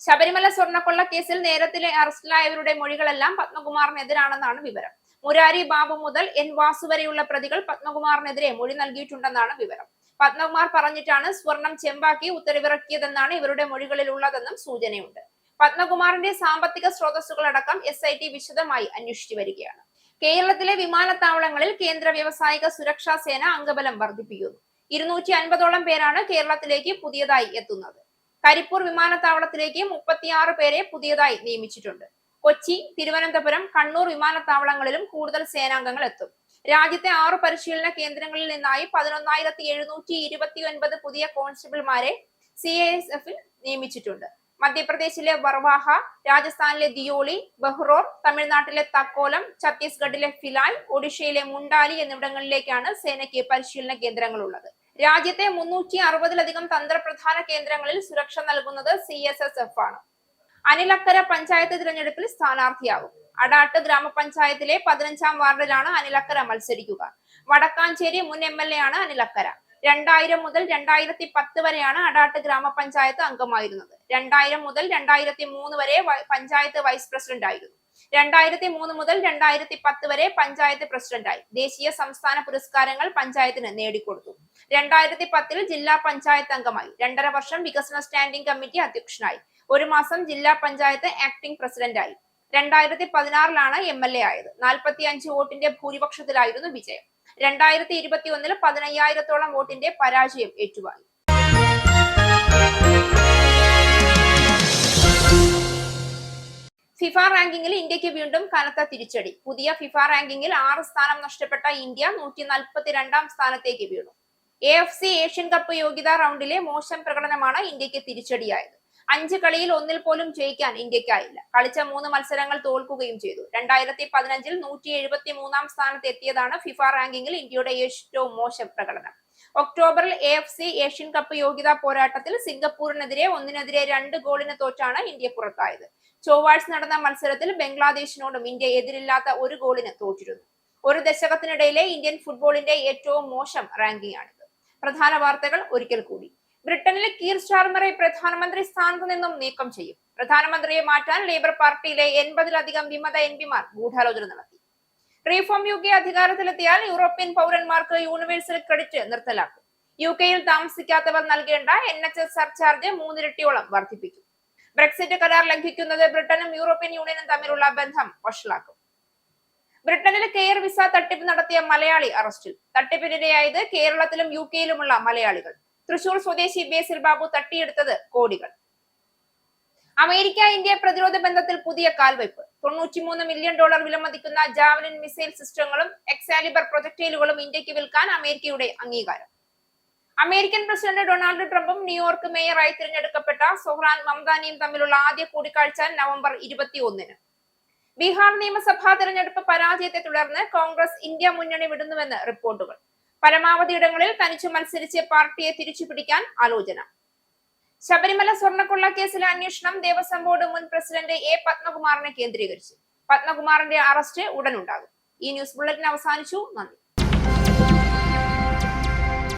ശബരിമല സ്വർണ്ണക്കൊള്ള കേസിൽ നേരത്തിലെ അറസ്റ്റിലായവരുടെ മൊഴികളെല്ലാം പത്മകുമാറിനെതിരാണെന്നാണ് വിവരം. മുരാരി ബാബു മുതൽ N വാസു വരെയുള്ള പ്രതികൾ പത്മകുമാറിനെതിരെ മൊഴി നൽകിയിട്ടുണ്ടെന്നാണ് വിവരം. പത്മകുമാർ പറഞ്ഞിട്ടാണ് സ്വർണം ചെമ്പാക്കി ഉത്തരവിറക്കിയതെന്നാണ് ഇവരുടെ മൊഴികളിൽ ഉള്ളതെന്നും സൂചനയുണ്ട്. പത്മകുമാറിന്റെ സാമ്പത്തിക സ്രോതസ്സുകളടക്കം SIT വിശദമായി അന്വേഷിച്ചു വരികയാണ്. കേരളത്തിലെ വിമാനത്താവളങ്ങളിൽ കേന്ദ്ര വ്യാവസായിക സുരക്ഷാ സേന അംഗബലം വർദ്ധിപ്പിക്കുന്നു. 250ഓളം പേരാണ് കേരളത്തിലേക്ക് പുതിയതായി എത്തുന്നത്. കരിപ്പൂർ വിമാനത്താവളത്തിലേക്ക് 36 പേരെ പുതിയതായി നിയമിച്ചിട്ടുണ്ട്. കൊച്ചി, തിരുവനന്തപുരം, കണ്ണൂർ വിമാനത്താവളങ്ങളിലും കൂടുതൽ സേനാംഗങ്ങൾ എത്തും. രാജ്യത്തെ 6 പരിശീലന കേന്ദ്രങ്ങളിൽ നിന്നായി 11,729 പുതിയ കോൺസ്റ്റബിൾമാരെ CISFൽ നിയമിച്ചിട്ടുണ്ട്. മധ്യപ്രദേശിലെ വർവാഹ, രാജസ്ഥാനിലെ ദിയോളി, ബഹ്റോർ, തമിഴ്നാട്ടിലെ തക്കോലം, ഛത്തീസ്ഗഡിലെ ഫിലായ്, ഒഡീഷയിലെ മുണ്ടാലി എന്നിവിടങ്ങളിലേക്കാണ് സേനയ്ക്ക് പരിശീലന കേന്ദ്രങ്ങൾ ഉള്ളത്. രാജ്യത്തെ 360ലധികം തന്ത്രപ്രധാന കേന്ദ്രങ്ങളിൽ സുരക്ഷ നൽകുന്നത് CSSF ആണ്. അനിലക്കര പഞ്ചായത്ത് തിരഞ്ഞെടുപ്പിൽ സ്ഥാനാർത്ഥിയാകും. അടാട്ട് ഗ്രാമപഞ്ചായത്തിലെ 15ാം വാർഡിലാണ് അനിലക്കര മത്സരിക്കുക. വടക്കാഞ്ചേരി മുൻ MLA ആണ് അനിലക്കര. 2000 മുതൽ 2010 വരെയാണ് അടാട്ട് ഗ്രാമപഞ്ചായത്ത് അംഗമായിരുന്നത്. 2000 മുതൽ 2003 വരെ പഞ്ചായത്ത് വൈസ് പ്രസിഡന്റ് ആയിരുന്നു. 2003 മുതൽ 2010 വരെ പഞ്ചായത്ത് പ്രസിഡന്റായി. ദേശീയ സംസ്ഥാന പുരസ്കാരങ്ങൾ പഞ്ചായത്തിന് നേടിക്കൊടുത്തു. 2010 ജില്ലാ പഞ്ചായത്ത് അംഗമായി. 2.5 വർഷം വികസന സ്റ്റാൻഡിംഗ് കമ്മിറ്റി അധ്യക്ഷനായി. 1 മാസം ജില്ലാ പഞ്ചായത്ത് ആക്ടിംഗ് പ്രസിഡന്റായി. 2016 MLA ആയത്. 45 വോട്ടിന്റെ ഭൂരിപക്ഷത്തിലായിരുന്നു വിജയം. 2021 15,000ഓളം വോട്ടിന്റെ പരാജയം ഏറ്റുവാങ്ങി. ഫിഫ റാങ്കിങ്ങിൽ ഇന്ത്യക്ക് വീണ്ടും കനത്ത തിരിച്ചടി. പുതിയ ഫിഫ റാങ്കിങ്ങിൽ 6 സ്ഥാനം നഷ്ടപ്പെട്ട ഇന്ത്യ 142ാം സ്ഥാനത്തേക്ക് വീണു. AFC ഏഷ്യൻ കപ്പ് യോഗ്യതാ റൗണ്ടിലെ മോശം പ്രകടനമാണ് ഇന്ത്യക്ക് തിരിച്ചടിയായത്. 5 കളിയിൽ 1 പോലും ജയിക്കാൻ ഇന്ത്യക്കായില്ല. കളിച്ച 3 മത്സരങ്ങൾ തോൽക്കുകയും ചെയ്തു. 2015 173ാം സ്ഥാനത്ത് എത്തിയതാണ് ഫിഫ റാങ്കിങ്ങിൽ ഇന്ത്യയുടെ ഏറ്റവും മോശം പ്രകടനം. ഒക്ടോബറിൽ AFC ഏഷ്യൻ കപ്പ് യോഗ്യതാ പോരാട്ടത്തിൽ സിംഗപ്പൂരിനെതിരെ 1-2 ഗോളിന് തോറ്റാണ് ഇന്ത്യ പുറത്തായത്. ചൊവ്വാഴ്ച നടന്ന മത്സരത്തിൽ ബംഗ്ലാദേശിനോടും ഇന്ത്യ എതിരില്ലാത്ത 1 ഗോളിന് തോറ്റിരുന്നു. ഒരു ദശകത്തിനിടയിലെ ഇന്ത്യൻ ഫുട്ബോളിന്റെ ഏറ്റവും മോശം റാങ്കിംഗ് ആണിത്. പ്രധാന വാർത്തകൾ ഒരിക്കൽ കൂടി. ബ്രിട്ടനിലെ കീർ സ്റ്റാർമറെ പ്രധാനമന്ത്രി സ്ഥാനത്ത് നിന്നും നീക്കം ചെയ്യും. പ്രധാനമന്ത്രിയെ മാറ്റാൻ ലേബർ പാർട്ടിയിലെ 80ലധികം വിമത MPമാർ ഗൂഢാലോചന നടത്തി. റീഫോം UK അധികാരത്തിലെത്തിയാൽ യൂറോപ്യൻ പൗരന്മാർക്ക് യൂണിവേഴ്സൽ ക്രെഡിറ്റ് നിർത്തലാക്കും. UK-യിൽ താമസിക്കാത്തവർ നൽകേണ്ട NHS സർചാർജ് 3 ഇരട്ടിയോളം വർദ്ധിപ്പിക്കും. ബ്രെക്സിറ്റ് കരാർ ലംഘിക്കുന്നത് ബ്രിട്ടനും യൂറോപ്യൻ യൂണിയനും തമ്മിലുള്ള ബന്ധം വഷളാക്കും. ബ്രിട്ടനിലെ കെയർ വിസ തട്ടിപ്പ് നടത്തിയ മലയാളി അറസ്റ്റിൽ. തട്ടിപ്പിനിരയായത് കേരളത്തിലും UK-യിലുമുള്ള മലയാളികൾ. തൃശൂർ സ്വദേശി ബേസിൽ ബാബു തട്ടിയെടുത്തത് കോടികൾ. അമേരിക്ക ഇന്ത്യ പ്രതിരോധ ബന്ധത്തിൽ പുതിയ കാൽവയ്പ്. $93 മില്യൺ വിലമതിക്കുന്ന ജാവലിൻ മിസൈൽ സിസ്റ്റങ്ങളും എക്സാലിബർ പ്രൊജക്ടൈലുകളും ഇന്ത്യക്ക് വിൽക്കാൻ അമേരിക്കയുടെ അംഗീകാരം. അമേരിക്കൻ പ്രസിഡന്റ് ഡൊണാൾഡ് ട്രംപും ന്യൂയോർക്ക് മേയറായി തിരഞ്ഞെടുക്കപ്പെട്ട സൊഹ്റാൻ മംദാനിയും തമ്മിലുള്ള ആദ്യ കൂടിക്കാഴ്ച നവംബർ 21-ന്. ബീഹാർ നിയമസഭാ തെരഞ്ഞെടുപ്പ് പരാജയത്തെ തുടർന്ന് കോൺഗ്രസ് ഇന്ത്യ മുന്നണി വിടുന്നുവെന്ന് റിപ്പോർട്ടുകൾ. പരമാവധി ഇടങ്ങളിൽ തനിച്ചു മത്സരിച്ച് പാർട്ടിയെ തിരിച്ചുപിടിക്കാൻ ആലോചന. ശബരിമല സ്വർണ്ണക്കൊള്ള കേസിലെ അന്വേഷണം ദേവസ്വം ബോർഡ് മുൻ പ്രസിഡന്റ് എ പത്മകുമാറിനെ കേന്ദ്രീകരിച്ചു. പത്മകുമാറിന്റെ അറസ്റ്റ് ഉടനുണ്ടാകും. ഈ ന്യൂസ് ബുള്ളറ്റിൻ അവസാനിച്ചു. നന്ദി.